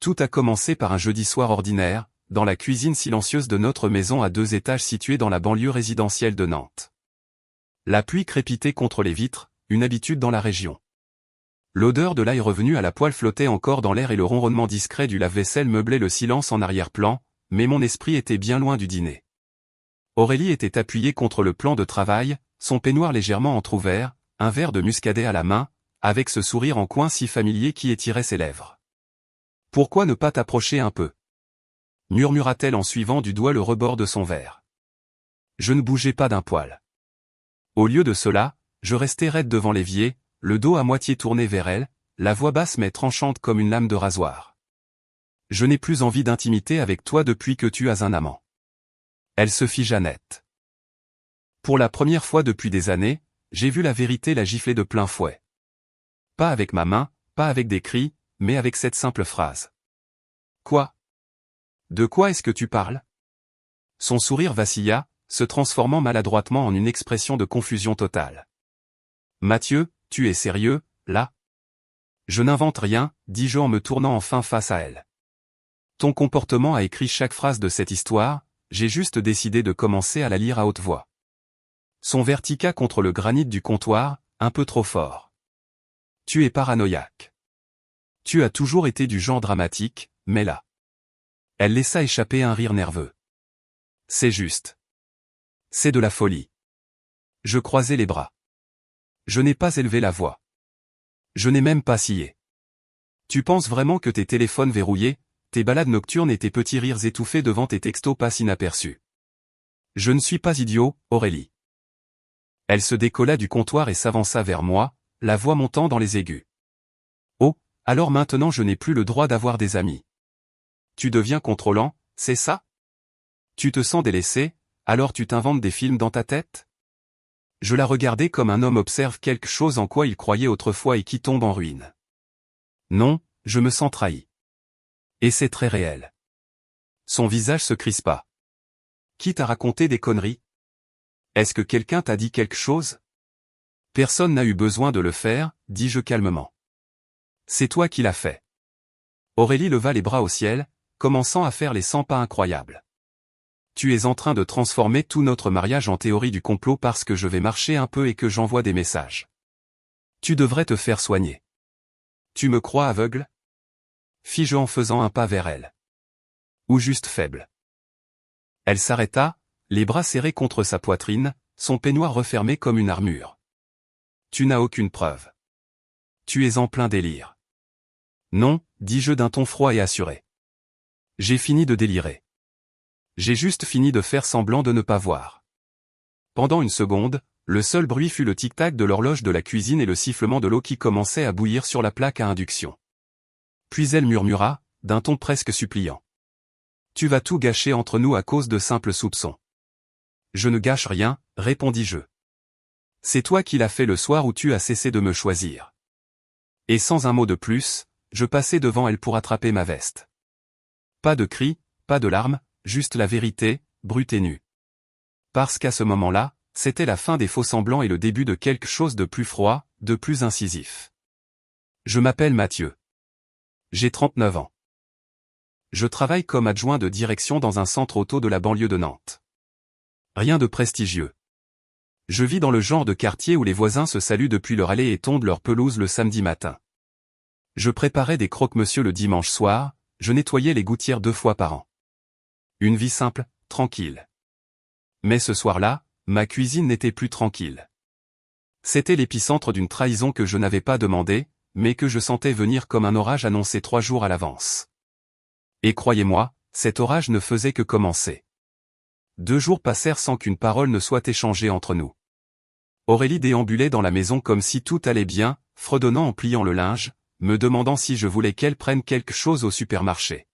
Tout a commencé par un jeudi soir ordinaire, dans la cuisine silencieuse de notre maison à 2 étages située dans la banlieue résidentielle de Nantes. La pluie crépitait contre les vitres, une habitude dans la région. L'odeur de l'ail revenu à la poêle flottait encore dans l'air et le ronronnement discret du lave-vaisselle meublait le silence en arrière-plan, mais mon esprit était bien loin du dîner. Aurélie était appuyée contre le plan de travail, son peignoir légèrement entrouvert, un verre de muscadet à la main, avec ce sourire en coin si familier qui étirait ses lèvres. « Pourquoi ne pas t'approcher un peu » murmura-t-elle en suivant du doigt le rebord de son verre. Je ne bougeais pas d'un poil. Au lieu de cela, je restais raide devant l'évier, le dos à moitié tourné vers elle, la voix basse mais tranchante comme une lame de rasoir. « Je n'ai plus envie d'intimité avec toi depuis que tu as un amant. » Elle se figea net. Pour la première fois depuis des années, j'ai vu la vérité la gifler de plein fouet. Pas avec ma main, pas avec des cris, mais avec cette simple phrase. « Quoi ? De quoi est-ce que tu parles ?» Son sourire vacilla, se transformant maladroitement en une expression de confusion totale. « Mathieu, tu es sérieux, là ? » Je n'invente rien, dis-je en me tournant enfin face à elle. Ton comportement a écrit chaque phrase de cette histoire, j'ai juste décidé de commencer à la lire à haute voix. Son verre tiqua contre le granit du comptoir, un peu trop fort. Tu es paranoïaque. Tu as toujours été du genre dramatique, mais là. Elle laissa échapper un rire nerveux. C'est juste. C'est de la folie. Je croisai les bras. Je n'ai pas élevé la voix. Je n'ai même pas scié. Tu penses vraiment que tes téléphones verrouillés, tes balades nocturnes et tes petits rires étouffés devant tes textos passent inaperçus? Je ne suis pas idiot, Aurélie. Elle se décolla du comptoir et s'avança vers moi, la voix montant dans les aigus. Oh, alors maintenant je n'ai plus le droit d'avoir des amis. Tu deviens contrôlant, c'est ça? Tu te sens délaissé, alors tu t'inventes des films dans ta tête? Je la regardais comme un homme observe quelque chose en quoi il croyait autrefois et qui tombe en ruine. Non, je me sens trahi. Et c'est très réel. Son visage se crispa. Qui t'a raconté des conneries? Est-ce que quelqu'un t'a dit quelque chose? Personne n'a eu besoin de le faire, dis-je calmement. C'est toi qui l'as fait. Aurélie leva les bras au ciel, commençant à faire les 100 pas incroyables. Tu es en train de transformer tout notre mariage en théorie du complot parce que je vais marcher un peu et que j'envoie des messages. Tu devrais te faire soigner. Tu me crois aveugle? Fis-je en faisant un pas vers elle. Ou juste faible. Elle s'arrêta, les bras serrés contre sa poitrine, son peignoir refermé comme une armure. Tu n'as aucune preuve. Tu es en plein délire. Non, dis-je d'un ton froid et assuré. J'ai fini de délirer. J'ai juste fini de faire semblant de ne pas voir. Pendant une seconde, le seul bruit fut le tic-tac de l'horloge de la cuisine et le sifflement de l'eau qui commençait à bouillir sur la plaque à induction. Puis elle murmura, d'un ton presque suppliant. Tu vas tout gâcher entre nous à cause de simples soupçons. Je ne gâche rien, répondis-je. C'est toi qui l'as fait le soir où tu as cessé de me choisir. Et sans un mot de plus, je passai devant elle pour attraper ma veste. Pas de cris, pas de larmes, juste la vérité, brute et nue. Parce qu'à ce moment-là, c'était la fin des faux-semblants et le début de quelque chose de plus froid, de plus incisif. Je m'appelle Mathieu. J'ai 39 ans. Je travaille comme adjoint de direction dans un centre auto de la banlieue de Nantes. Rien de prestigieux. Je vis dans le genre de quartier où les voisins se saluent depuis leur allée et tondent leur pelouse le samedi matin. Je préparais des croque-monsieur le dimanche soir, je nettoyais les gouttières 2 fois par an. Une vie simple, tranquille. Mais ce soir-là, ma cuisine n'était plus tranquille. C'était l'épicentre d'une trahison que je n'avais pas demandée, mais que je sentais venir comme un orage annoncé 3 jours à l'avance. Et croyez-moi, cet orage ne faisait que commencer. 2 jours passèrent sans qu'une parole ne soit échangée entre nous. Aurélie déambulait dans la maison comme si tout allait bien, fredonnant en pliant le linge, me demandant si je voulais qu'elle prenne quelque chose au supermarché.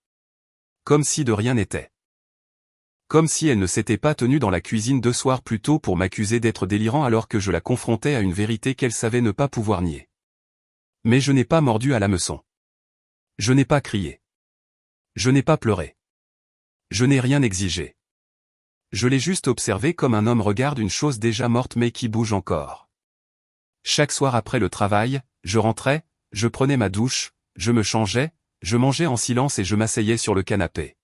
Comme si de rien n'était. Comme si elle ne s'était pas tenue dans la cuisine 2 soirs plus tôt pour m'accuser d'être délirant alors que je la confrontais à une vérité qu'elle savait ne pas pouvoir nier. Mais je n'ai pas mordu à l'hameçon. Je n'ai pas crié. Je n'ai pas pleuré. Je n'ai rien exigé. Je l'ai juste observé comme un homme regarde une chose déjà morte mais qui bouge encore. Chaque soir après le travail, je rentrais, je prenais ma douche, je me changeais, je mangeais en silence et je m'asseyais sur le canapé.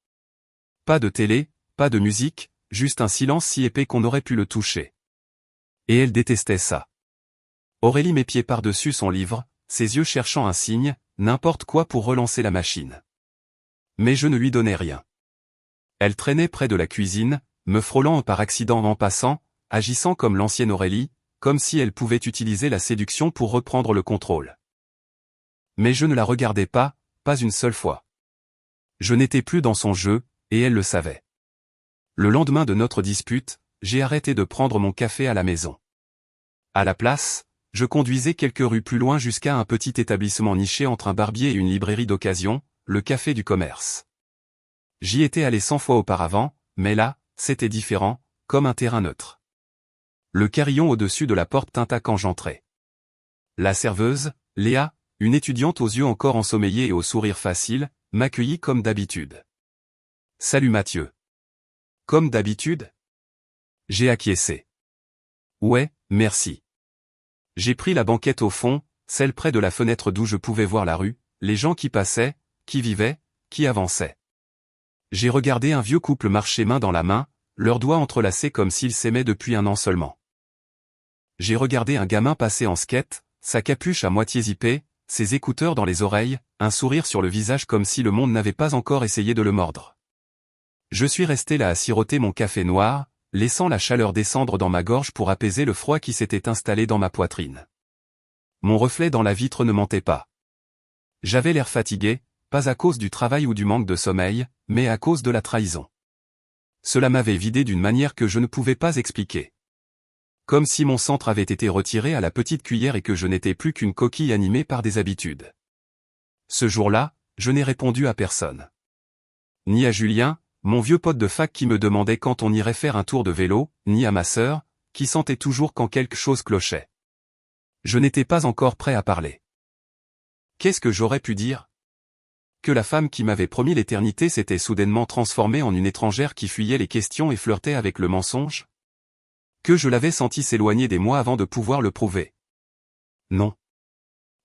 Pas de télé, pas de musique, juste un silence si épais qu'on aurait pu le toucher. Et elle détestait ça. Aurélie m'épiait par-dessus son livre, ses yeux cherchant un signe, n'importe quoi pour relancer la machine. Mais je ne lui donnais rien. Elle traînait près de la cuisine, me frôlant par accident en passant, agissant comme l'ancienne Aurélie, comme si elle pouvait utiliser la séduction pour reprendre le contrôle. Mais je ne la regardais pas une seule fois. Je n'étais plus dans son jeu, et elle le savait. Le lendemain de notre dispute, j'ai arrêté de prendre mon café à la maison. À la place, je conduisais quelques rues plus loin jusqu'à un petit établissement niché entre un barbier et une librairie d'occasion, le Café du Commerce. J'y étais allé 100 fois auparavant, mais là, c'était différent, comme un terrain neutre. Le carillon au-dessus de la porte tinta quand j'entrais. La serveuse, Léa, une étudiante aux yeux encore ensommeillés et au sourire facile, m'accueillit comme d'habitude. « Salut Mathieu. »« Comme d'habitude ?» J'ai acquiescé. « Ouais, merci. » J'ai pris la banquette au fond, celle près de la fenêtre d'où je pouvais voir la rue, les gens qui passaient, qui vivaient, qui avançaient. J'ai regardé un vieux couple marcher main dans la main, leurs doigts entrelacés comme s'ils s'aimaient depuis un an seulement. J'ai regardé un gamin passer en skate, sa capuche à moitié zippée, ses écouteurs dans les oreilles, un sourire sur le visage comme si le monde n'avait pas encore essayé de le mordre. Je suis resté là à siroter mon café noir, laissant la chaleur descendre dans ma gorge pour apaiser le froid qui s'était installé dans ma poitrine. Mon reflet dans la vitre ne mentait pas. J'avais l'air fatigué, pas à cause du travail ou du manque de sommeil, mais à cause de la trahison. Cela m'avait vidé d'une manière que je ne pouvais pas expliquer. Comme si mon centre avait été retiré à la petite cuillère et que je n'étais plus qu'une coquille animée par des habitudes. Ce jour-là, je n'ai répondu à personne. Ni à Julien, mon vieux pote de fac qui me demandait quand on irait faire un tour de vélo, ni à ma sœur, qui sentait toujours quand quelque chose clochait. Je n'étais pas encore prêt à parler. Qu'est-ce que j'aurais pu dire? Que la femme qui m'avait promis l'éternité s'était soudainement transformée en une étrangère qui fuyait les questions et flirtait avec le mensonge? Que je l'avais senti s'éloigner des mois avant de pouvoir le prouver? Non.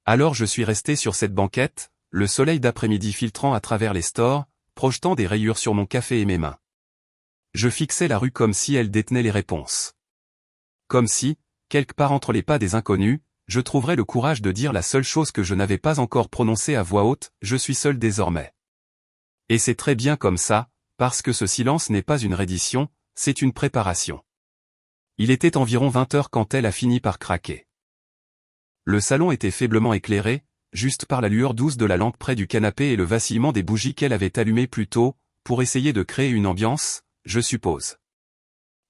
Alors je suis resté sur cette banquette, le soleil d'après-midi filtrant à travers les stores, projetant des rayures sur mon café et mes mains. Je fixais la rue comme si elle détenait les réponses. Comme si, quelque part entre les pas des inconnus, je trouverais le courage de dire la seule chose que je n'avais pas encore prononcée à voix haute, je suis seul désormais. Et c'est très bien comme ça, parce que ce silence n'est pas une reddition, c'est une préparation. Il était environ 20 heures quand elle a fini par craquer. Le salon était faiblement éclairé, juste par la lueur douce de la lampe près du canapé et le vacillement des bougies qu'elle avait allumées plus tôt, pour essayer de créer une ambiance, je suppose.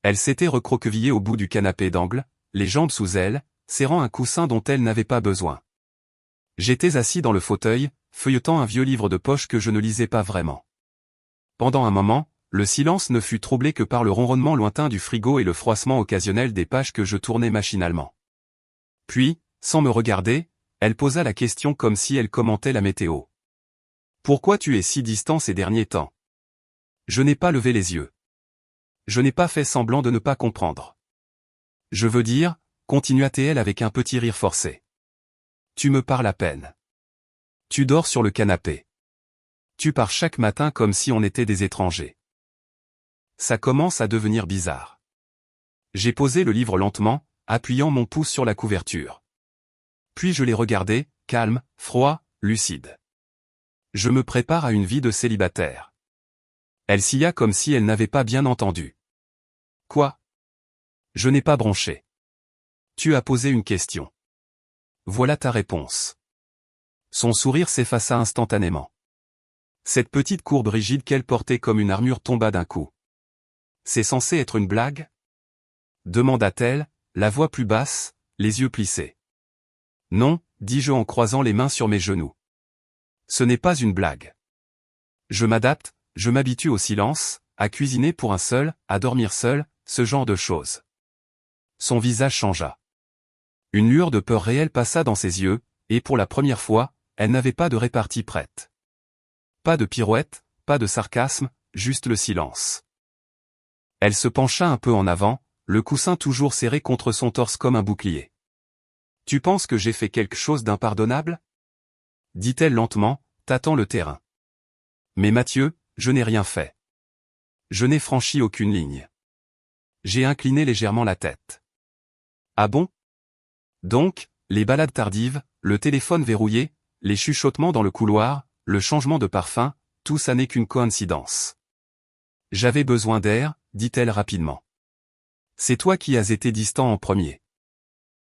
Elle s'était recroquevillée au bout du canapé d'angle, les jambes sous elle, serrant un coussin dont elle n'avait pas besoin. J'étais assis dans le fauteuil, feuilletant un vieux livre de poche que je ne lisais pas vraiment. Pendant un moment, le silence ne fut troublé que par le ronronnement lointain du frigo et le froissement occasionnel des pages que je tournais machinalement. Puis, sans me regarder, elle posa la question comme si elle commentait la météo. « Pourquoi tu es si distant ces derniers temps ?» Je n'ai pas levé les yeux. Je n'ai pas fait semblant de ne pas comprendre. « Je veux dire, » continua-t-elle avec un petit rire forcé. « Tu me parles à peine. Tu dors sur le canapé. Tu pars chaque matin comme si on était des étrangers. Ça commence à devenir bizarre. » J'ai posé le livre lentement, appuyant mon pouce sur la couverture. Puis je l'ai regardé, calme, froid, lucide. Je me prépare à une vie de célibataire. Elle sia comme si elle n'avait pas bien entendu. Quoi? Je n'ai pas bronché. Tu as posé une question. Voilà ta réponse. Son sourire s'effaça instantanément. Cette petite courbe rigide qu'elle portait comme une armure tomba d'un coup. C'est censé être une blague? Demanda-t-elle, la voix plus basse, les yeux plissés. Non, dis-je en croisant les mains sur mes genoux. Ce n'est pas une blague. Je m'adapte, je m'habitue au silence, à cuisiner pour un seul, à dormir seul, ce genre de choses. Son visage changea. Une lueur de peur réelle passa dans ses yeux, et pour la première fois, elle n'avait pas de répartie prête. Pas de pirouette, pas de sarcasme, juste le silence. Elle se pencha un peu en avant, le coussin toujours serré contre son torse comme un bouclier. « Tu penses que j'ai fait quelque chose d'impardonnable ?» dit-elle lentement, tâtant le terrain. Mais Mathieu, je n'ai rien fait. Je n'ai franchi aucune ligne. J'ai incliné légèrement la tête. Ah bon? Donc, les balades tardives, le téléphone verrouillé, les chuchotements dans le couloir, le changement de parfum, tout ça n'est qu'une coïncidence. J'avais besoin d'air, dit-elle rapidement. C'est toi qui as été distant en premier.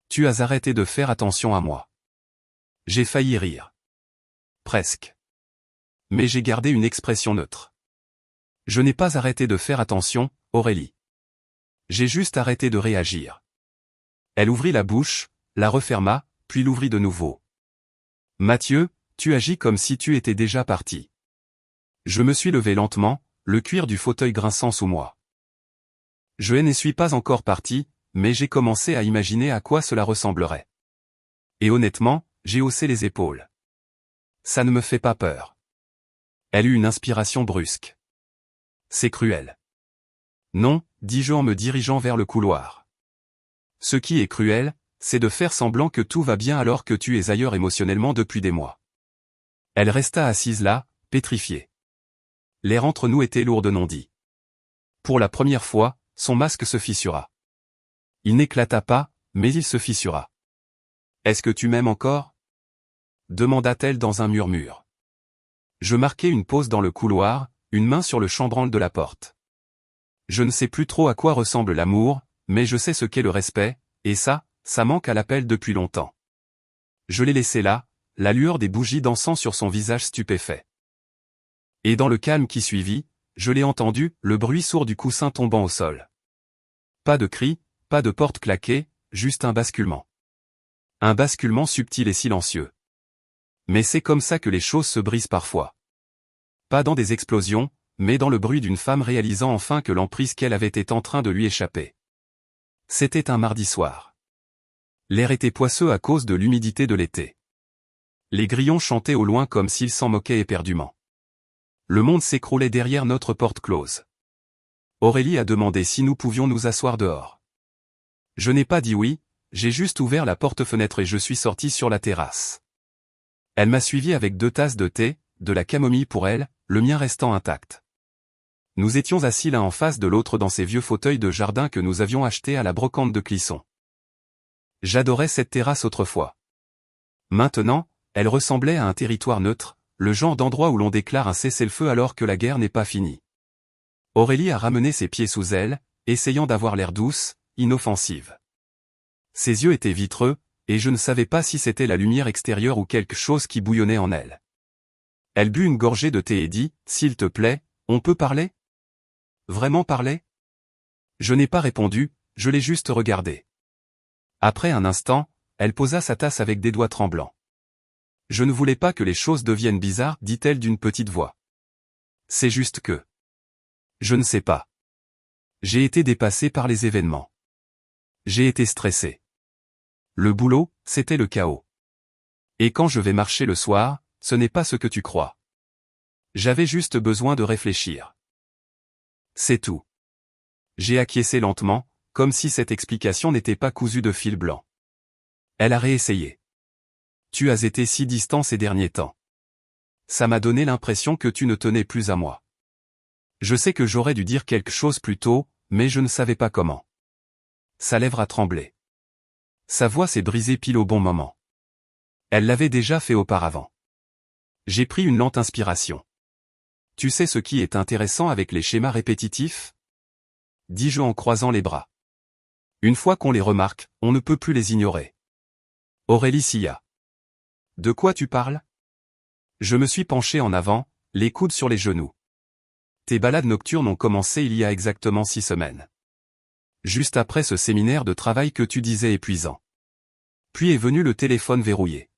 Tu as arrêté de faire attention à moi. J'ai failli rire. Presque. Mais j'ai gardé une expression neutre. Je n'ai pas arrêté de faire attention, Aurélie. J'ai juste arrêté de réagir. Elle ouvrit la bouche, la referma, puis l'ouvrit de nouveau. Mathieu, tu agis comme si tu étais déjà parti. Je me suis levé lentement, le cuir du fauteuil grinçant sous moi. Je ne suis pas encore parti, mais j'ai commencé à imaginer à quoi cela ressemblerait. Et honnêtement, j'ai haussé les épaules. Ça ne me fait pas peur. Elle eut une inspiration brusque. C'est cruel. Non, dis-je en me dirigeant vers le couloir. Ce qui est cruel, c'est de faire semblant que tout va bien alors que tu es ailleurs émotionnellement depuis des mois. Elle resta assise là, pétrifiée. L'air entre nous était lourd de non-dit. Pour la première fois, son masque se fissura. Il n'éclata pas, mais il se fissura. « Est-ce que tu m'aimes encore ?» demanda-t-elle dans un murmure. Je marquai une pause dans le couloir, une main sur le chambranle de la porte. Je ne sais plus trop à quoi ressemble l'amour, mais je sais ce qu'est le respect, et ça manque à l'appel depuis longtemps. Je l'ai laissé là, la lueur des bougies dansant sur son visage stupéfait. Et dans le calme qui suivit, je l'ai entendu, le bruit sourd du coussin tombant au sol. Pas de cris, pas de porte claquée, juste un basculement. Un basculement subtil et silencieux. Mais c'est comme ça que les choses se brisent parfois. Pas dans des explosions, mais dans le bruit d'une femme réalisant enfin que l'emprise qu'elle avait été en train de lui échapper. C'était un mardi soir. L'air était poisseux à cause de l'humidité de l'été. Les grillons chantaient au loin comme s'ils s'en moquaient éperdument. Le monde s'écroulait derrière notre porte close. Aurélie a demandé si nous pouvions nous asseoir dehors. Je n'ai pas dit oui, j'ai juste ouvert la porte-fenêtre et je suis sorti sur la terrasse. Elle m'a suivi avec 2 tasses de thé, de la camomille pour elle, le mien restant intact. Nous étions assis l'un en face de l'autre dans ces vieux fauteuils de jardin que nous avions achetés à la brocante de Clisson. J'adorais cette terrasse autrefois. Maintenant, elle ressemblait à un territoire neutre, le genre d'endroit où l'on déclare un cessez-le-feu alors que la guerre n'est pas finie. Aurélie a ramené ses pieds sous elle, essayant d'avoir l'air douce, inoffensive. Ses yeux étaient vitreux, et je ne savais pas si c'était la lumière extérieure ou quelque chose qui bouillonnait en elle. Elle but une gorgée de thé et dit, « S'il te plaît, on peut parler ? » Vraiment parler ? Je n'ai pas répondu, je l'ai juste regardé. Après un instant, elle posa sa tasse avec des doigts tremblants. « Je ne voulais pas que les choses deviennent bizarres, dit-elle d'une petite voix. C'est juste que... Je ne sais pas. J'ai été dépassé par les événements. J'ai été stressé. Le boulot, c'était le chaos. Et quand je vais marcher le soir, ce n'est pas ce que tu crois. J'avais juste besoin de réfléchir. C'est tout. » J'ai acquiescé lentement, comme si cette explication n'était pas cousue de fil blanc. Elle a réessayé. « Tu as été si distant ces derniers temps. Ça m'a donné l'impression que tu ne tenais plus à moi. Je sais que j'aurais dû dire quelque chose plus tôt, mais je ne savais pas comment. » Sa lèvre a tremblé. Sa voix s'est brisée pile au bon moment. Elle l'avait déjà fait auparavant. J'ai pris une lente inspiration. « Tu sais ce qui est intéressant avec les schémas répétitifs ? » dis-je en croisant les bras. Une fois qu'on les remarque, on ne peut plus les ignorer. Aurélie sia. « De quoi tu parles ? » Je me suis penché en avant, les coudes sur les genoux. Tes balades nocturnes ont commencé il y a exactement 6 semaines. Juste après ce séminaire de travail que tu disais épuisant. Puis est venu le téléphone verrouillé.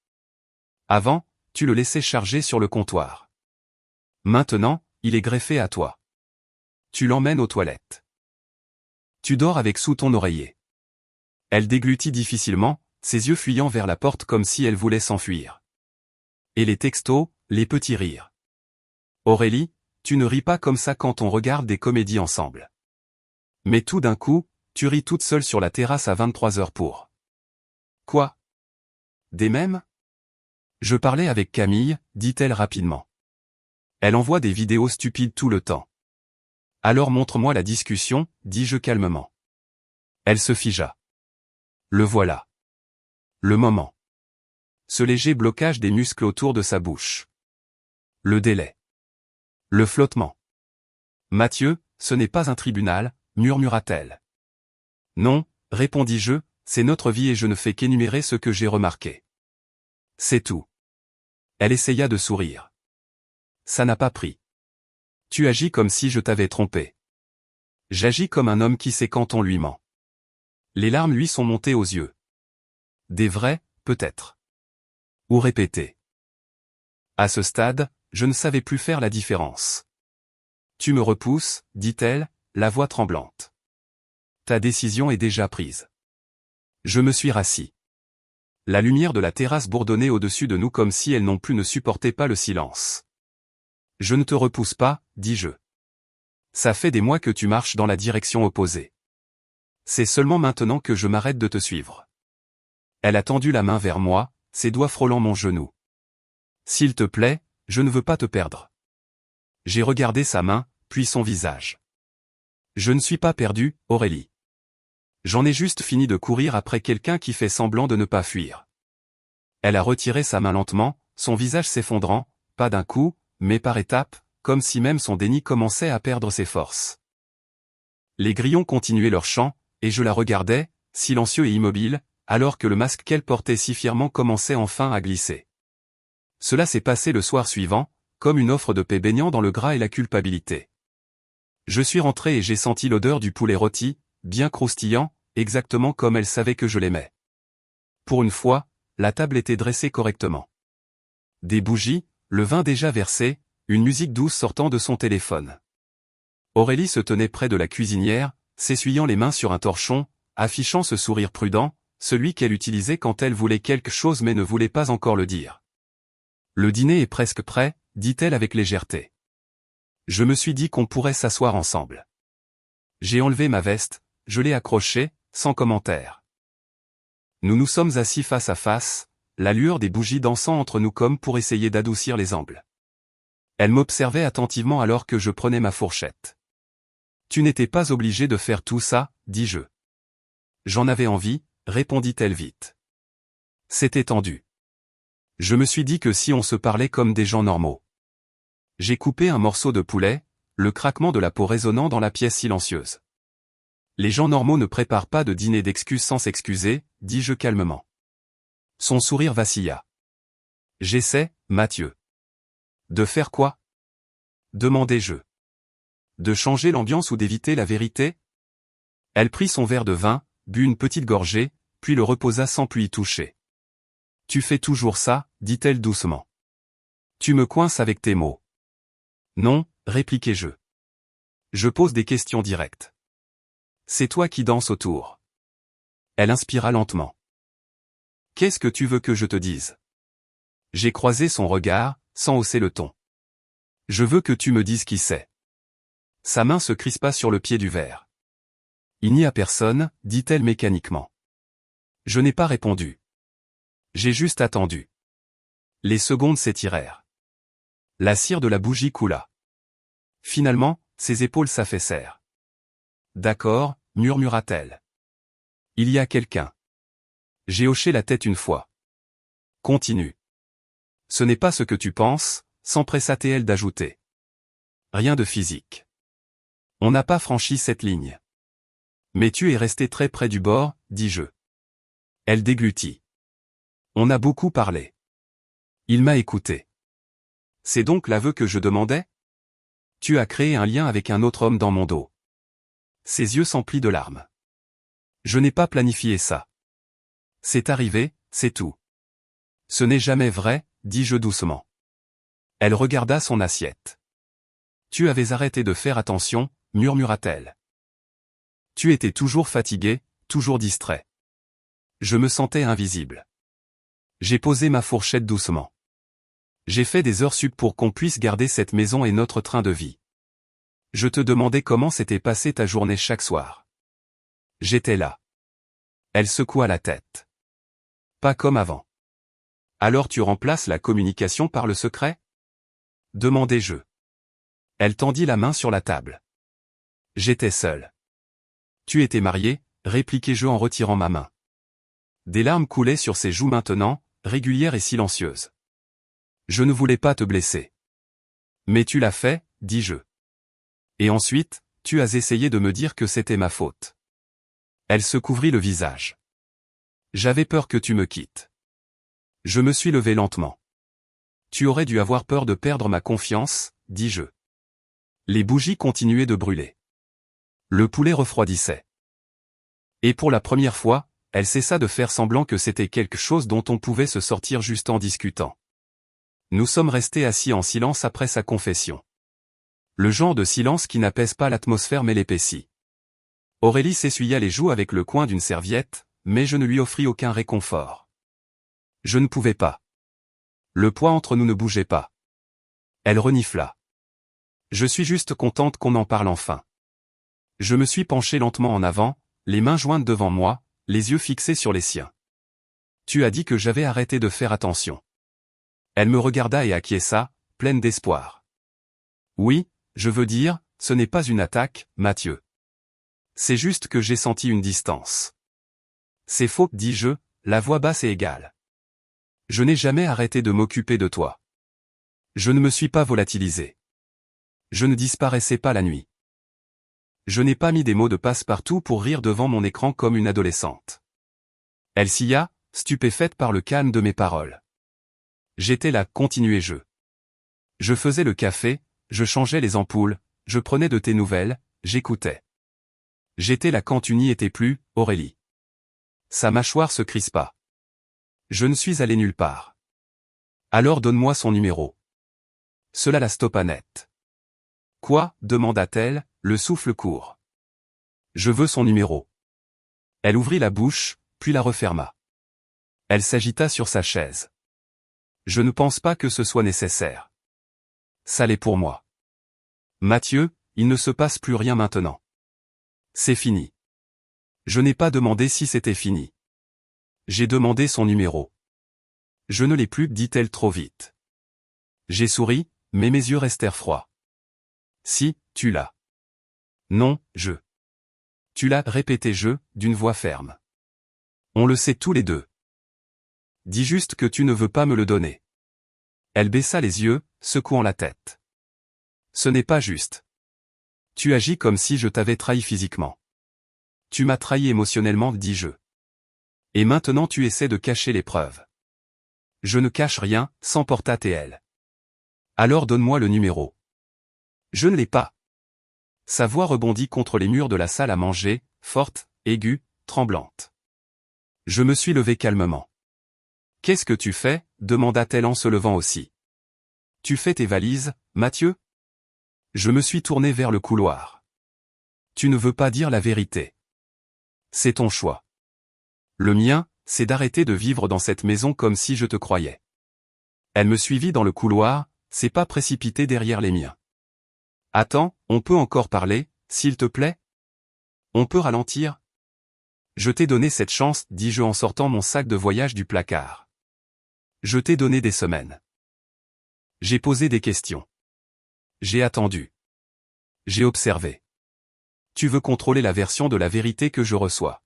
Avant, tu le laissais charger sur le comptoir. Maintenant, il est greffé à toi. Tu l'emmènes aux toilettes. Tu dors avec sous ton oreiller. Elle déglutit difficilement, ses yeux fuyant vers la porte comme si elle voulait s'enfuir. Et les textos, les petits rires. Aurélie, tu ne ris pas comme ça quand on regarde des comédies ensemble. Mais tout d'un coup, tu ris toute seule sur la terrasse à 23h pour. Quoi ? Des mèmes ? Je parlais avec Camille, dit-elle rapidement. Elle envoie des vidéos stupides tout le temps. Alors montre-moi la discussion, dis-je calmement. Elle se figea. Le voilà. Le moment. Ce léger blocage des muscles autour de sa bouche. Le délai. Le flottement. Mathieu, ce n'est pas un tribunal, murmura-t-elle. Non, répondis-je, c'est notre vie et je ne fais qu'énumérer ce que j'ai remarqué. C'est tout. Elle essaya de sourire. Ça n'a pas pris. Tu agis comme si je t'avais trompé. J'agis comme un homme qui sait quand on lui ment. Les larmes lui sont montées aux yeux. Des vrais, peut-être. Ou répétés. À ce stade, je ne savais plus faire la différence. Tu me repousses, dit-elle, la voix tremblante. Ta décision est déjà prise. Je me suis rassis. La lumière de la terrasse bourdonnait au-dessus de nous comme si elle non plus ne supportait pas le silence. Je ne te repousse pas, dis-je. Ça fait des mois que tu marches dans la direction opposée. C'est seulement maintenant que je m'arrête de te suivre. Elle a tendu la main vers moi, ses doigts frôlant mon genou. S'il te plaît, je ne veux pas te perdre. J'ai regardé sa main, puis son visage. Je ne suis pas perdu, Aurélie. J'en ai juste fini de courir après quelqu'un qui fait semblant de ne pas fuir. Elle a retiré sa main lentement, son visage s'effondrant, pas d'un coup, mais par étapes, comme si même son déni commençait à perdre ses forces. Les grillons continuaient leur chant, et je la regardais, silencieux et immobile, alors que le masque qu'elle portait si fièrement commençait enfin à glisser. Cela s'est passé le soir suivant, comme une offre de paix baignant dans le gras et la culpabilité. Je suis rentré et j'ai senti l'odeur du poulet rôti, bien croustillant, exactement comme elle savait que je l'aimais. Pour une fois, la table était dressée correctement. Des bougies, le vin déjà versé, une musique douce sortant de son téléphone. Aurélie se tenait près de la cuisinière, s'essuyant les mains sur un torchon, affichant ce sourire prudent, celui qu'elle utilisait quand elle voulait quelque chose mais ne voulait pas encore le dire. Le dîner est presque prêt, dit-elle avec légèreté. Je me suis dit qu'on pourrait s'asseoir ensemble. J'ai enlevé ma veste, je l'ai accrochée, sans commentaire. Nous nous sommes assis face à face, la lueur des bougies dansant entre nous comme pour essayer d'adoucir les angles. Elle m'observait attentivement alors que je prenais ma fourchette. Tu n'étais pas obligé de faire tout ça, dis-je. J'en avais envie, répondit-elle vite. C'était tendu. Je me suis dit que si on se parlait comme des gens normaux. J'ai coupé un morceau de poulet, le craquement de la peau résonnant dans la pièce silencieuse. Les gens normaux ne préparent pas de dîner d'excuses sans s'excuser, dis-je calmement. Son sourire vacilla. J'essaie, Mathieu. De faire quoi? Demandai-je. De changer l'ambiance ou d'éviter la vérité? Elle prit son verre de vin, but une petite gorgée, puis le reposa sans plus y toucher. Tu fais toujours ça, dit-elle doucement. Tu me coinces avec tes mots. Non, répliquai-je. Je pose des questions directes. C'est toi qui danses autour. Elle inspira lentement. Qu'est-ce que tu veux que je te dise? J'ai croisé son regard, sans hausser le ton. Je veux que tu me dises qui c'est. Sa main se crispa sur le pied du verre. Il n'y a personne, dit-elle mécaniquement. Je n'ai pas répondu. J'ai juste attendu. Les secondes s'étirèrent. La cire de la bougie coula. Finalement, ses épaules s'affaissèrent. D'accord, murmura-t-elle. Il y a quelqu'un. J'ai hoché la tête une fois. Continue. Ce n'est pas ce que tu penses, s'empressa-t-elle d'ajouter. Rien de physique. On n'a pas franchi cette ligne. Mais tu es resté très près du bord, dis-je. Elle déglutit. On a beaucoup parlé. Il m'a écouté. C'est donc l'aveu que je demandais? Tu as créé un lien avec un autre homme dans mon dos. Ses yeux s'emplissent de larmes. Je n'ai pas planifié ça. C'est arrivé, c'est tout. Ce n'est jamais vrai, dis-je doucement. Elle regarda son assiette. Tu avais arrêté de faire attention, murmura-t-elle. Tu étais toujours fatigué, toujours distrait. Je me sentais invisible. J'ai posé ma fourchette doucement. J'ai fait des heures sup pour qu'on puisse garder cette maison et notre train de vie. Je te demandais comment s'était passée ta journée chaque soir. J'étais là. Elle secoua la tête. Pas comme avant. Alors tu remplaces la communication par le secret? Demandai-je. Elle tendit la main sur la table. J'étais seul. Tu étais marié, répliquai-je en retirant ma main. Des larmes coulaient sur ses joues maintenant, régulières et silencieuses. Je ne voulais pas te blesser. Mais tu l'as fait, dis-je. Et ensuite, tu as essayé de me dire que c'était ma faute. Elle se couvrit le visage. J'avais peur que tu me quittes. Je me suis levé lentement. Tu aurais dû avoir peur de perdre ma confiance, dis-je. Les bougies continuaient de brûler. Le poulet refroidissait. Et pour la première fois, elle cessa de faire semblant que c'était quelque chose dont on pouvait se sortir juste en discutant. Nous sommes restés assis en silence après sa confession. Le genre de silence qui n'apaise pas l'atmosphère mais l'épaissit. Aurélie s'essuya les joues avec le coin d'une serviette, mais je ne lui offris aucun réconfort. Je ne pouvais pas. Le poids entre nous ne bougeait pas. Elle renifla. Je suis juste contente qu'on en parle enfin. Je me suis penché lentement en avant, les mains jointes devant moi, les yeux fixés sur les siens. Tu as dit que j'avais arrêté de faire attention. Elle me regarda et acquiesça, pleine d'espoir. Oui, je veux dire, ce n'est pas une attaque, Mathieu. C'est juste que j'ai senti une distance. C'est faux, dis-je, la voix basse et égale. Je n'ai jamais arrêté de m'occuper de toi. Je ne me suis pas volatilisé. Je ne disparaissais pas la nuit. Je n'ai pas mis des mots de passe-partout pour rire devant mon écran comme une adolescente. Elle sia, stupéfaite par le calme de mes paroles. J'étais là, continuai-je. Je faisais le café, je changeais les ampoules, je prenais de tes nouvelles, j'écoutais. J'étais là quand tu n'y étais plus, Aurélie. Sa mâchoire se crispa. Je ne suis allé nulle part. Alors donne-moi son numéro. Cela la stoppa net. Quoi, demanda-t-elle, le souffle court. Je veux son numéro. Elle ouvrit la bouche, puis la referma. Elle s'agita sur sa chaise. Je ne pense pas que ce soit nécessaire. Ça l'est pour moi. Mathieu, il ne se passe plus rien maintenant. C'est fini. Je n'ai pas demandé si c'était fini. J'ai demandé son numéro. Je ne l'ai plus, dit-elle trop vite. J'ai souri, mais mes yeux restèrent froids. Si, tu l'as. Non, je. Tu l'as, répétai-je, d'une voix ferme. On le sait tous les deux. Dis juste que tu ne veux pas me le donner. Elle baissa les yeux, secouant la tête. Ce n'est pas juste. Tu agis comme si je t'avais trahi physiquement. Tu m'as trahi émotionnellement, dis-je. Et maintenant tu essaies de cacher les preuves. Je ne cache rien, s'emporta-t-elle. Alors donne-moi le numéro. Je ne l'ai pas. Sa voix rebondit contre les murs de la salle à manger, forte, aiguë, tremblante. Je me suis levé calmement. Qu'est-ce que tu fais, demanda-t-elle en se levant aussi. Tu fais tes valises, Mathieu? Je me suis tourné vers le couloir. Tu ne veux pas dire la vérité. C'est ton choix. Le mien, c'est d'arrêter de vivre dans cette maison comme si je te croyais. Elle me suivit dans le couloir, s'est pas précipitée derrière les miens. Attends, on peut encore parler, s'il te plaît? On peut ralentir? Je t'ai donné cette chance, dis-je en sortant mon sac de voyage du placard. Je t'ai donné des semaines. J'ai posé des questions. J'ai attendu. J'ai observé. Tu veux contrôler la version de la vérité que je reçois.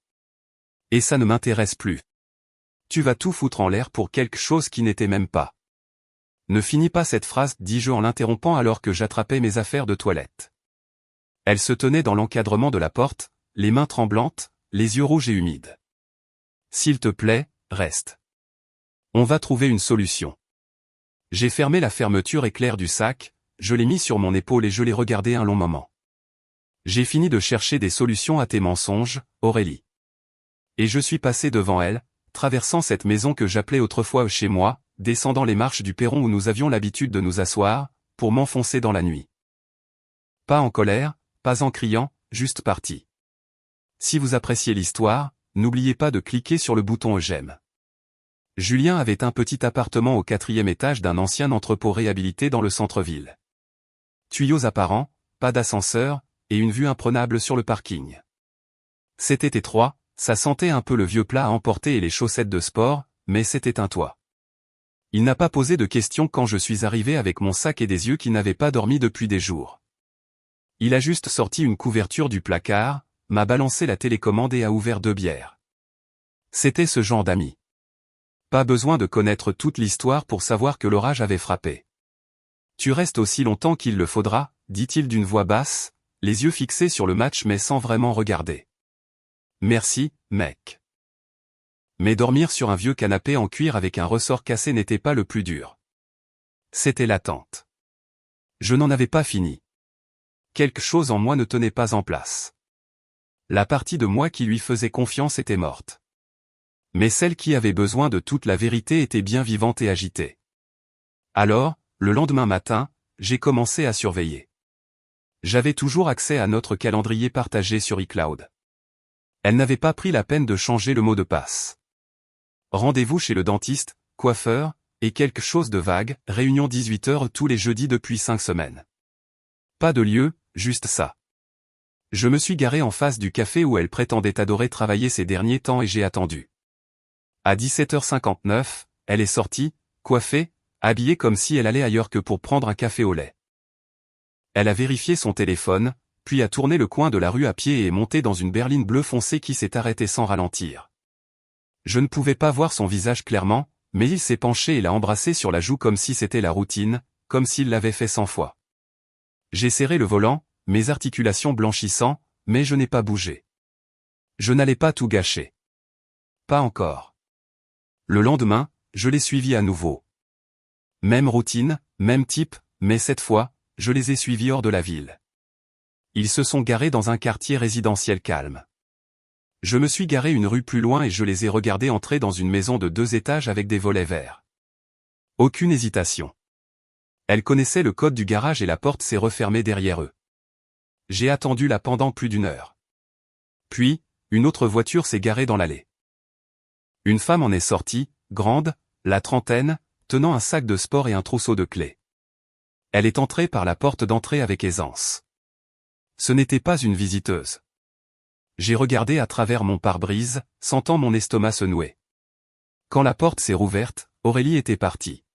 Et ça ne m'intéresse plus. Tu vas tout foutre en l'air pour quelque chose qui n'était même pas. Ne finis pas cette phrase, dis-je en l'interrompant alors que j'attrapais mes affaires de toilette. Elle se tenait dans l'encadrement de la porte, les mains tremblantes, les yeux rouges et humides. S'il te plaît, reste. On va trouver une solution. J'ai fermé la fermeture éclair du sac, je l'ai mis sur mon épaule et je l'ai regardé un long moment. J'ai fini de chercher des solutions à tes mensonges, Aurélie. Et je suis passé devant elle, traversant cette maison que j'appelais autrefois chez moi, descendant les marches du perron où nous avions l'habitude de nous asseoir, pour m'enfoncer dans la nuit. Pas en colère, pas en criant, juste parti. Si vous appréciez l'histoire, n'oubliez pas de cliquer sur le bouton j'aime. Julien avait un petit appartement au 4e étage d'un ancien entrepôt réhabilité dans le centre-ville. Tuyaux apparents, pas d'ascenseur, et une vue imprenable sur le parking. C'était étroit, ça sentait un peu le vieux plat à emporter et les chaussettes de sport, mais c'était un toit. Il n'a pas posé de questions quand je suis arrivé avec mon sac et des yeux qui n'avaient pas dormi depuis des jours. Il a juste sorti une couverture du placard, m'a balancé la télécommande et a ouvert 2 bières. C'était ce genre d'ami. Pas besoin de connaître toute l'histoire pour savoir que l'orage avait frappé. Tu restes aussi longtemps qu'il le faudra, dit-il d'une voix basse, les yeux fixés sur le match mais sans vraiment regarder. Merci, mec. Mais dormir sur un vieux canapé en cuir avec un ressort cassé n'était pas le plus dur. C'était l'attente. Je n'en avais pas fini. Quelque chose en moi ne tenait pas en place. La partie de moi qui lui faisait confiance était morte. Mais celle qui avait besoin de toute la vérité était bien vivante et agitée. Alors, le lendemain matin, j'ai commencé à surveiller. J'avais toujours accès à notre calendrier partagé sur iCloud. Elle n'avait pas pris la peine de changer le mot de passe. Rendez-vous chez le dentiste, coiffeur, et quelque chose de vague, réunion 18h tous les jeudis depuis 5 semaines. Pas de lieu, juste ça. Je me suis garé en face du café où elle prétendait adorer travailler ces derniers temps et j'ai attendu. À 17h59, elle est sortie, coiffée, habillée comme si elle allait ailleurs que pour prendre un café au lait. Elle a vérifié son téléphone, puis a tourné le coin de la rue à pied et est montée dans une berline bleu foncé qui s'est arrêtée sans ralentir. Je ne pouvais pas voir son visage clairement, mais il s'est penché et l'a embrassée sur la joue comme si c'était la routine, comme s'il l'avait fait 100 fois. J'ai serré le volant, mes articulations blanchissant, mais je n'ai pas bougé. Je n'allais pas tout gâcher. Pas encore. Le lendemain, je l'ai suivi à nouveau. Même routine, même type, mais cette fois, je les ai suivis hors de la ville. Ils se sont garés dans un quartier résidentiel calme. Je me suis garé une rue plus loin et je les ai regardés entrer dans une maison de 2 étages avec des volets verts. Aucune hésitation. Elle connaissait le code du garage et la porte s'est refermée derrière eux. J'ai attendu là pendant plus d'1 heure. Puis, une autre voiture s'est garée dans l'allée. Une femme en est sortie, grande, la trentaine, tenant un sac de sport et un trousseau de clés. Elle est entrée par la porte d'entrée avec aisance. Ce n'était pas une visiteuse. J'ai regardé à travers mon pare-brise, sentant mon estomac se nouer. Quand la porte s'est rouverte, Aurélie était partie.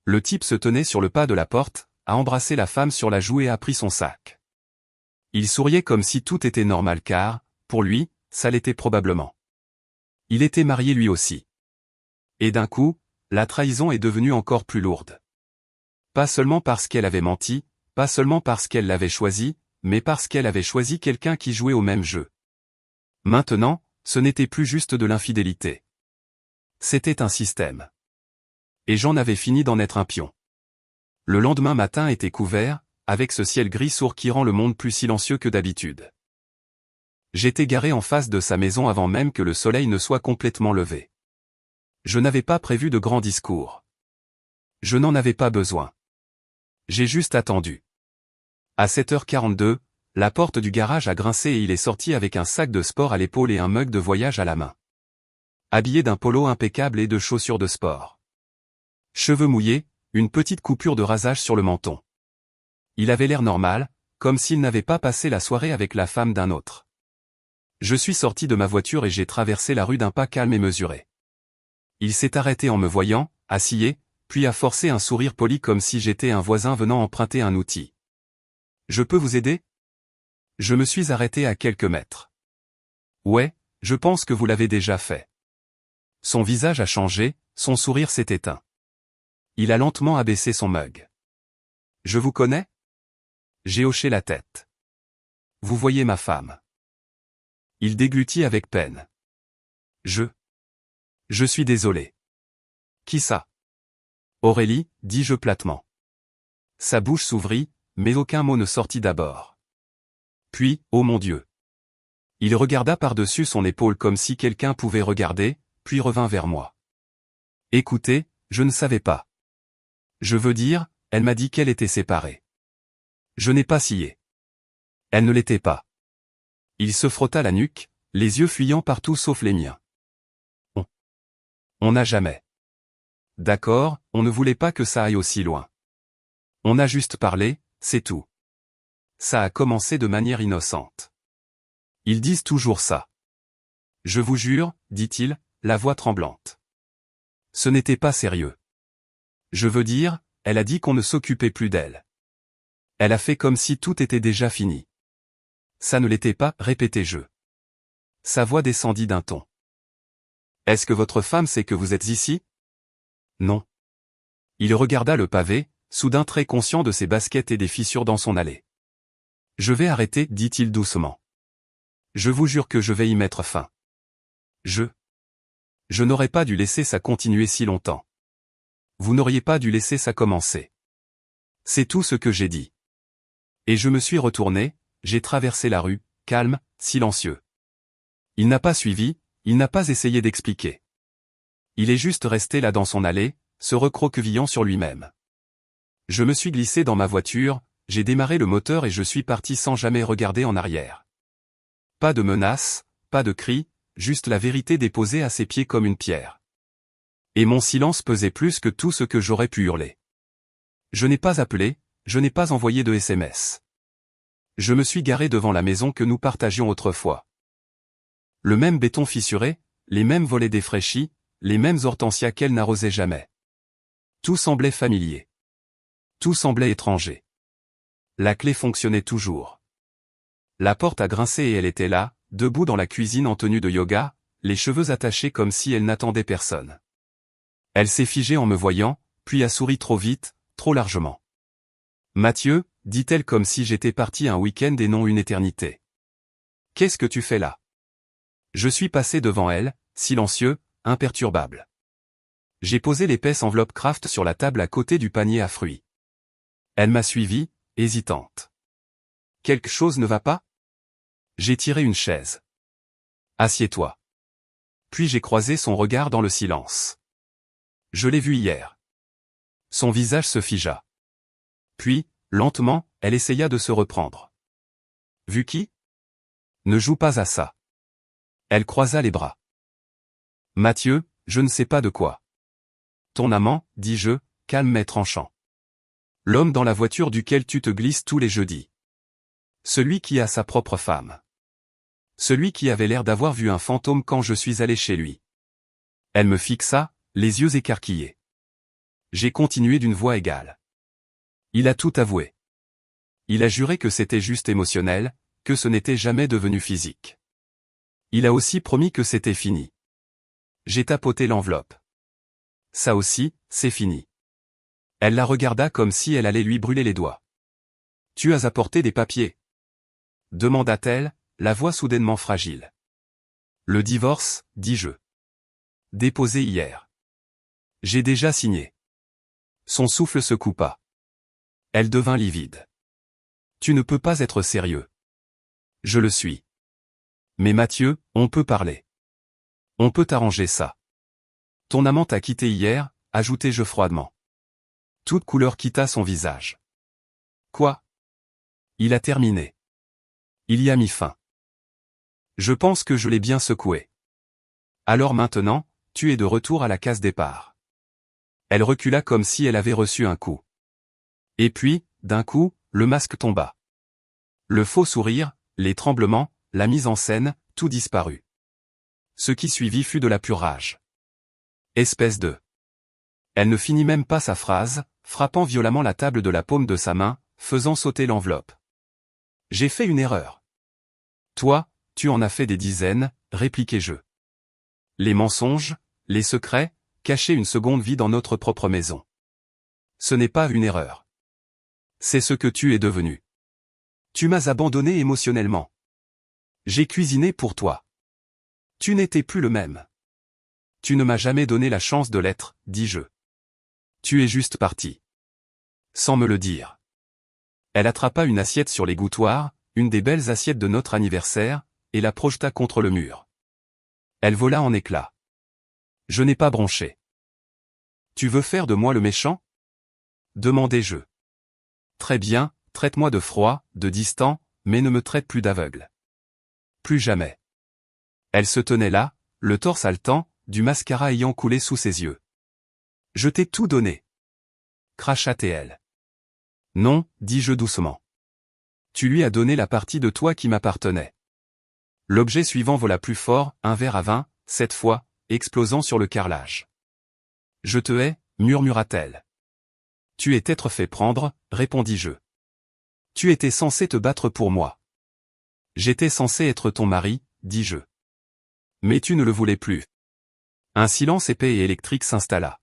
Le type se tenait sur le pas de la porte, a embrassé la femme sur la joue et a pris son sac. Il souriait comme si tout était normal car, pour lui, ça l'était probablement. Il était marié lui aussi. Et d'un coup, la trahison est devenue encore plus lourde. Pas seulement parce qu'elle avait menti, pas seulement parce qu'elle l'avait choisi, mais parce qu'elle avait choisi quelqu'un qui jouait au même jeu. Maintenant, ce n'était plus juste de l'infidélité. C'était un système. Et j'en avais fini d'en être un pion. Le lendemain matin était couvert, avec ce ciel gris sourd qui rend le monde plus silencieux que d'habitude. J'étais garé en face de sa maison avant même que le soleil ne soit complètement levé. Je n'avais pas prévu de grands discours. Je n'en avais pas besoin. J'ai juste attendu. À 7h42, la porte du garage a grincé et il est sorti avec un sac de sport à l'épaule et un mug de voyage à la main. Habillé d'un polo impeccable et de chaussures de sport. Cheveux mouillés, une petite coupure de rasage sur le menton. Il avait l'air normal, comme s'il n'avait pas passé la soirée avec la femme d'un autre. Je suis sorti de ma voiture et j'ai traversé la rue d'un pas calme et mesuré. Il s'est arrêté en me voyant, assillé, puis a forcé un sourire poli comme si j'étais un voisin venant emprunter un outil. « Je peux vous aider ?» Je me suis arrêté à quelques mètres. « Ouais, je pense que vous l'avez déjà fait. » Son visage a changé, son sourire s'est éteint. Il a lentement abaissé son mug. « Je vous connais ?» J'ai hoché la tête. « Vous voyez ma femme. » Il déglutit avec peine. « Je suis désolé. »« Qui ça ?» ?»« Aurélie, dis-je platement. » Sa bouche s'ouvrit, mais aucun mot ne sortit d'abord. Puis, oh mon Dieu. Il regarda par-dessus son épaule comme si quelqu'un pouvait regarder, puis revint vers moi. Écoutez, je ne savais pas. Je veux dire, elle m'a dit qu'elle était séparée. Je n'ai pas scié. Elle ne l'était pas. Il se frotta la nuque, les yeux fuyant partout sauf les miens. On n'a jamais. D'accord, on ne voulait pas que ça aille aussi loin. On a juste parlé, c'est tout. Ça a commencé de manière innocente. Ils disent toujours ça. Je vous jure, dit-il, la voix tremblante. Ce n'était pas sérieux. Je veux dire, elle a dit qu'on ne s'occupait plus d'elle. Elle a fait comme si tout était déjà fini. Ça ne l'était pas, répétai-je. Sa voix descendit d'un ton. Est-ce que votre femme sait que vous êtes ici? Non. Il regarda le pavé, soudain très conscient de ses baskets et des fissures dans son allée. Je vais arrêter, dit-il doucement. Je vous jure que je vais y mettre fin. Je n'aurais pas dû laisser ça continuer si longtemps. Vous n'auriez pas dû laisser ça commencer. C'est tout ce que j'ai dit. Et je me suis retourné, j'ai traversé la rue, calme, silencieux. Il n'a pas suivi, il n'a pas essayé d'expliquer. Il est juste resté là dans son allée, se recroquevillant sur lui-même. Je me suis glissé dans ma voiture, j'ai démarré le moteur et je suis parti sans jamais regarder en arrière. Pas de menaces, pas de cris, juste la vérité déposée à ses pieds comme une pierre. Et mon silence pesait plus que tout ce que j'aurais pu hurler. Je n'ai pas appelé, je n'ai pas envoyé de SMS. Je me suis garé devant la maison que nous partagions autrefois. Le même béton fissuré, les mêmes volets défraîchis, les mêmes hortensias qu'elle n'arrosait jamais. Tout semblait familier. Tout semblait étranger. La clé fonctionnait toujours. La porte a grincé et elle était là, debout dans la cuisine en tenue de yoga, les cheveux attachés comme si elle n'attendait personne. Elle s'est figée en me voyant, puis a souri trop vite, trop largement. Mathieu, dit-elle comme si j'étais parti un week-end et non une éternité. Qu'est-ce que tu fais là? Je suis passé devant elle, silencieux, imperturbable. J'ai posé l'épaisse enveloppe Kraft sur la table à côté du panier à fruits. Elle m'a suivi, hésitante. Quelque chose ne va pas? J'ai tiré une chaise. Assieds-toi. Puis j'ai croisé son regard dans le silence. Je l'ai vu hier. Son visage se figea. Puis, lentement, elle essaya de se reprendre. Vu qui? Ne joue pas à ça. Elle croisa les bras. Mathieu, je ne sais pas de quoi. Ton amant, dis-je, calme mais tranchant. L'homme dans la voiture duquel tu te glisses tous les jeudis. Celui qui a sa propre femme. Celui qui avait l'air d'avoir vu un fantôme quand je suis allé chez lui. Elle me fixa, les yeux écarquillés. J'ai continué d'une voix égale. Il a tout avoué. Il a juré que c'était juste émotionnel, que ce n'était jamais devenu physique. Il a aussi promis que c'était fini. J'ai tapoté l'enveloppe. Ça aussi, c'est fini. Elle la regarda comme si elle allait lui brûler les doigts. Tu as apporté des papiers? Demanda-t-elle, la voix soudainement fragile. Le divorce, dis-je. Déposé hier. J'ai déjà signé. Son souffle se coupa. Elle devint livide. Tu ne peux pas être sérieux. Je le suis. Mais Mathieu, on peut parler. On peut arranger ça. Ton amant t'a quitté hier, ajoutai-je froidement. Toute couleur quitta son visage. Quoi? Il a terminé. Il y a mis fin. Je pense que je l'ai bien secoué. Alors maintenant, tu es de retour à la case départ. Elle recula comme si elle avait reçu un coup. Et puis, d'un coup, le masque tomba. Le faux sourire, les tremblements, la mise en scène, tout disparut. Ce qui suivit fut de la pure rage. Espèce de... Elle ne finit même pas sa phrase, frappant violemment la table de la paume de sa main, faisant sauter l'enveloppe. J'ai fait une erreur. Toi, tu en as fait des dizaines, répliquai-je. Les mensonges, les secrets, cachaient une seconde vie dans notre propre maison. Ce n'est pas une erreur. C'est ce que tu es devenu. Tu m'as abandonné émotionnellement. J'ai cuisiné pour toi. Tu n'étais plus le même. Tu ne m'as jamais donné la chance de l'être, dis-je. Tu es juste parti. Sans me le dire. Elle attrapa une assiette sur l'égouttoir, une des belles assiettes de notre anniversaire, et la projeta contre le mur. Elle vola en éclats. Je n'ai pas bronché. Tu veux faire de moi le méchant? Demandai-je. Très bien, traite-moi de froid, de distant, mais ne me traite plus d'aveugle. Plus jamais. Elle se tenait là, le torse haletant, du mascara ayant coulé sous ses yeux. Je t'ai tout donné. Cracha-t-elle. Non, dis-je doucement. Tu lui as donné la partie de toi qui m'appartenait. L'objet suivant vola plus fort, un verre à vin, cette fois, explosant sur le carrelage. Je te hais, murmura-t-elle. Tu es être fait prendre, répondis-je. Tu étais censé te battre pour moi. J'étais censé être ton mari, dis-je. Mais tu ne le voulais plus. Un silence épais et électrique s'installa.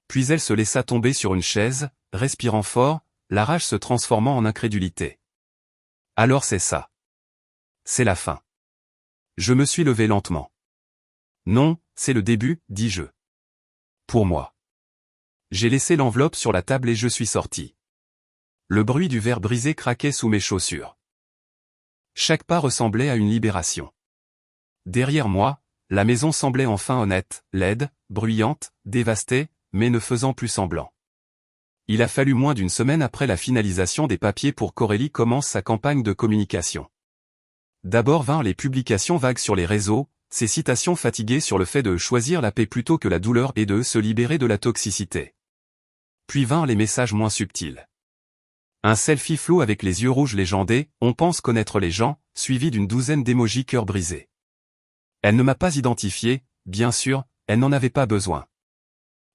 Puis elle se laissa tomber sur une chaise, respirant fort, la rage se transformant en incrédulité. Alors c'est ça. C'est la fin. Je me suis levé lentement. Non, c'est le début, dis-je. Pour moi. J'ai laissé l'enveloppe sur la table et je suis sorti. Le bruit du verre brisé craquait sous mes chaussures. Chaque pas ressemblait à une libération. Derrière moi, la maison semblait enfin honnête, laide, bruyante, dévastée, mais ne faisant plus semblant. Il a fallu moins d'une semaine après la finalisation des papiers pour qu'Aurélie commence sa campagne de communication. D'abord vinrent les publications vagues sur les réseaux, ces citations fatiguées sur le fait de choisir la paix plutôt que la douleur et de se libérer de la toxicité. Puis vinrent les messages moins subtils. Un selfie flou avec les yeux rouges légendés, on pense connaître les gens, suivi d'une douzaine d'émojis cœur brisé. Elle ne m'a pas identifié, bien sûr, elle n'en avait pas besoin.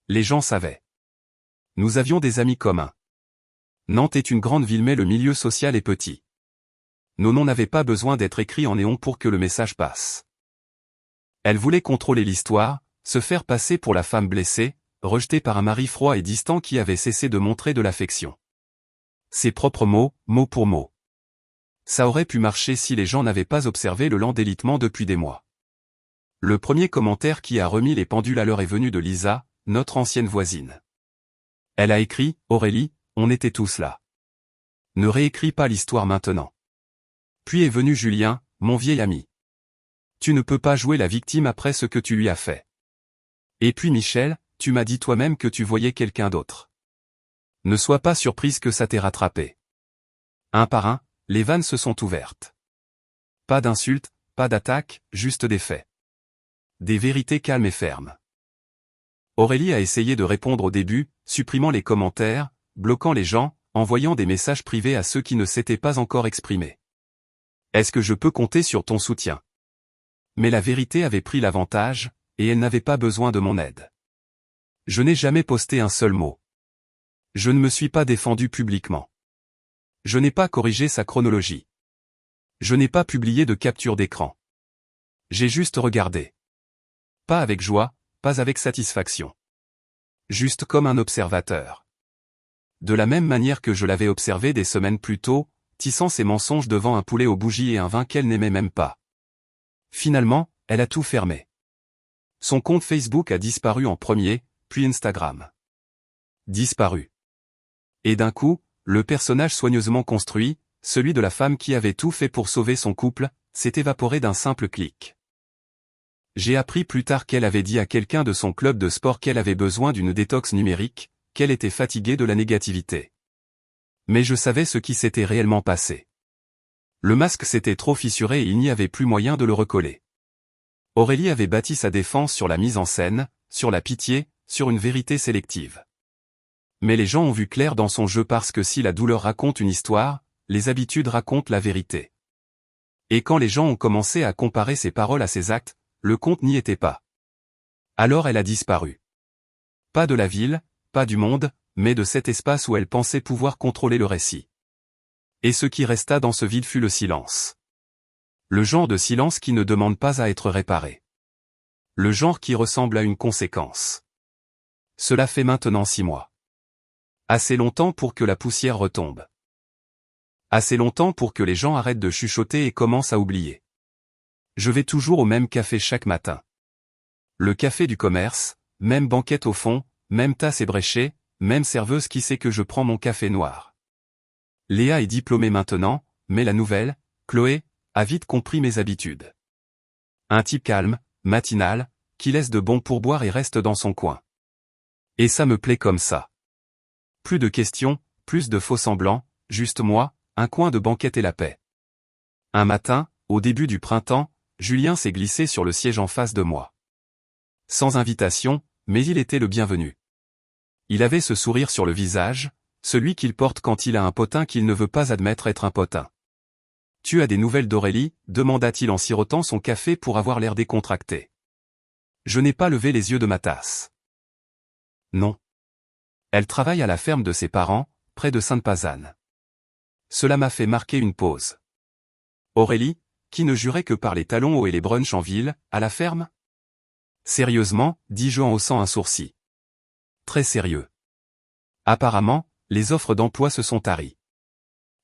Les gens savaient. Nous avions des amis communs. Nantes est une grande ville mais le milieu social est petit. Nos noms n'avaient pas besoin d'être écrits en néon pour que le message passe. Elle voulait contrôler l'histoire, se faire passer pour la femme blessée, rejetée par un mari froid et distant qui avait cessé de montrer de l'affection. Ses propres mots, mot pour mot. Ça aurait pu marcher si les gens n'avaient pas observé le lent délitement depuis des mois. Le premier commentaire qui a remis les pendules à l'heure est venu de Lisa, notre ancienne voisine. Elle a écrit, Aurélie, on était tous là. Ne réécris pas l'histoire maintenant. Puis est venu Julien, mon vieil ami. Tu ne peux pas jouer la victime après ce que tu lui as fait. Et puis Michel, tu m'as dit toi-même que tu voyais quelqu'un d'autre. Ne sois pas surprise que ça t'ait rattrapé. Un par un, les vannes se sont ouvertes. Pas d'insultes, pas d'attaques, juste des faits. Des vérités calmes et fermes. Aurélie a essayé de répondre au début, supprimant les commentaires, bloquant les gens, envoyant des messages privés à ceux qui ne s'étaient pas encore exprimés. Est-ce que je peux compter sur ton soutien? Mais la vérité avait pris l'avantage, et elle n'avait pas besoin de mon aide. Je n'ai jamais posté un seul mot. Je ne me suis pas défendu publiquement. Je n'ai pas corrigé sa chronologie. Je n'ai pas publié de capture d'écran. J'ai juste regardé. Pas avec joie, pas avec satisfaction. Juste comme un observateur. De la même manière que je l'avais observé des semaines plus tôt, tissant ses mensonges devant un poulet aux bougies et un vin qu'elle n'aimait même pas. Finalement, elle a tout fermé. Son compte Facebook a disparu en premier, puis Instagram. Disparu. Et d'un coup, le personnage soigneusement construit, celui de la femme qui avait tout fait pour sauver son couple, s'est évaporé d'un simple clic. J'ai appris plus tard qu'elle avait dit à quelqu'un de son club de sport qu'elle avait besoin d'une détox numérique, qu'elle était fatiguée de la négativité. Mais je savais ce qui s'était réellement passé. Le masque s'était trop fissuré et il n'y avait plus moyen de le recoller. Aurélie avait bâti sa défense sur la mise en scène, sur la pitié, sur une vérité sélective. Mais les gens ont vu clair dans son jeu parce que si la douleur raconte une histoire, les habitudes racontent la vérité. Et quand les gens ont commencé à comparer ses paroles à ses actes, le compte n'y était pas. Alors elle a disparu. Pas de la ville, pas du monde, mais de cet espace où elle pensait pouvoir contrôler le récit. Et ce qui resta dans ce vide fut le silence. Le genre de silence qui ne demande pas à être réparé. Le genre qui ressemble à une conséquence. Cela fait maintenant 6 mois. Assez longtemps pour que la poussière retombe. Assez longtemps pour que les gens arrêtent de chuchoter et commencent à oublier. Je vais toujours au même café chaque matin. Le café du commerce, même banquette au fond, même tasse ébréchée, même serveuse qui sait que je prends mon café noir. Léa est diplômée maintenant, mais la nouvelle, Chloé, a vite compris mes habitudes. Un type calme, matinal, qui laisse de bons pourboires et reste dans son coin. Et ça me plaît comme ça. Plus de questions, plus de faux semblants, juste moi, un coin de banquette et la paix. Un matin, au début du printemps, Julien s'est glissé sur le siège en face de moi. Sans invitation, mais il était le bienvenu. Il avait ce sourire sur le visage, celui qu'il porte quand il a un potin qu'il ne veut pas admettre être un potin. « Tu as des nouvelles d'Aurélie » demanda-t-il en sirotant son café pour avoir l'air décontracté. Je n'ai pas levé les yeux de ma tasse. Non. Elle travaille à la ferme de ses parents, près de Sainte-Pazanne. Cela m'a fait marquer une pause. Aurélie, qui ne jurait que par les talons hauts et les brunchs en ville, à la ferme? Sérieusement, dis-je en haussant un sourcil. Très sérieux. Apparemment, les offres d'emploi se sont taries.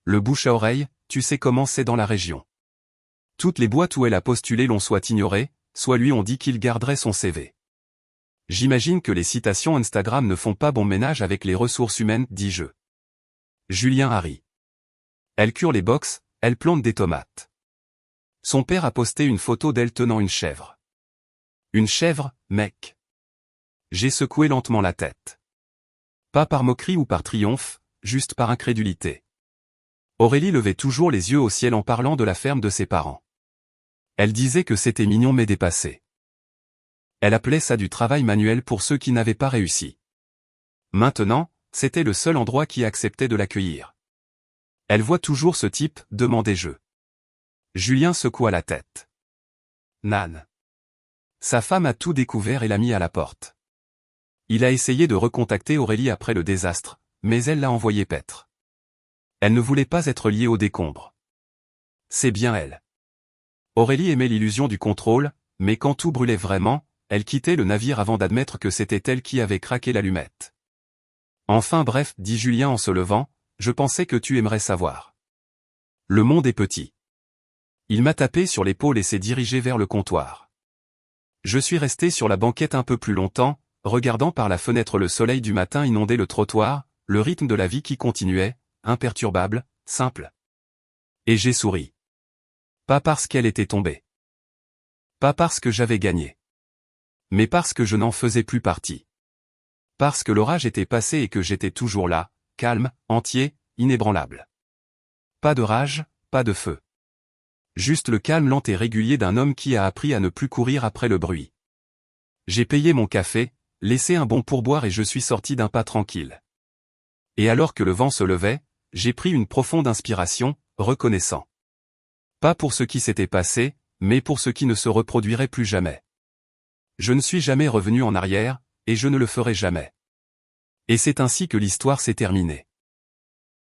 Le bouche à oreille, tu sais comment c'est dans la région. Toutes les boîtes où elle a postulé l'ont soit ignoré, soit lui ont dit qu'il garderait son CV. J'imagine que les citations Instagram ne font pas bon ménage avec les ressources humaines, dis-je. Julien Harry. Elle cure les box, elle plante des tomates. Son père a posté une photo d'elle tenant une chèvre. Une chèvre, mec. J'ai secoué lentement la tête. Pas par moquerie ou par triomphe, juste par incrédulité. Aurélie levait toujours les yeux au ciel en parlant de la ferme de ses parents. Elle disait que c'était mignon mais dépassé. Elle appelait ça du travail manuel pour ceux qui n'avaient pas réussi. Maintenant, c'était le seul endroit qui acceptait de l'accueillir. Elle voit toujours ce type, demandai-je. Julien secoua la tête. Nan. Sa femme a tout découvert et l'a mis à la porte. Il a essayé de recontacter Aurélie après le désastre, mais elle l'a envoyé paître. Elle ne voulait pas être liée au décombre. C'est bien elle. Aurélie aimait l'illusion du contrôle, mais quand tout brûlait vraiment, elle quittait le navire avant d'admettre que c'était elle qui avait craqué l'allumette. Enfin bref, dit Julien en se levant, je pensais que tu aimerais savoir. Le monde est petit. Il m'a tapé sur l'épaule et s'est dirigé vers le comptoir. Je suis resté sur la banquette un peu plus longtemps, regardant par la fenêtre le soleil du matin inonder le trottoir, le rythme de la vie qui continuait, imperturbable, simple. Et j'ai souri. Pas parce qu'elle était tombée. Pas parce que j'avais gagné. Mais parce que je n'en faisais plus partie. Parce que l'orage était passé et que j'étais toujours là, calme, entier, inébranlable. Pas de rage, pas de feu. Juste le calme lent et régulier d'un homme qui a appris à ne plus courir après le bruit. J'ai payé mon café, laissé un bon pourboire et je suis sorti d'un pas tranquille. Et alors que le vent se levait, j'ai pris une profonde inspiration, reconnaissant. Pas pour ce qui s'était passé, mais pour ce qui ne se reproduirait plus jamais. Je ne suis jamais revenu en arrière, et je ne le ferai jamais. Et c'est ainsi que l'histoire s'est terminée.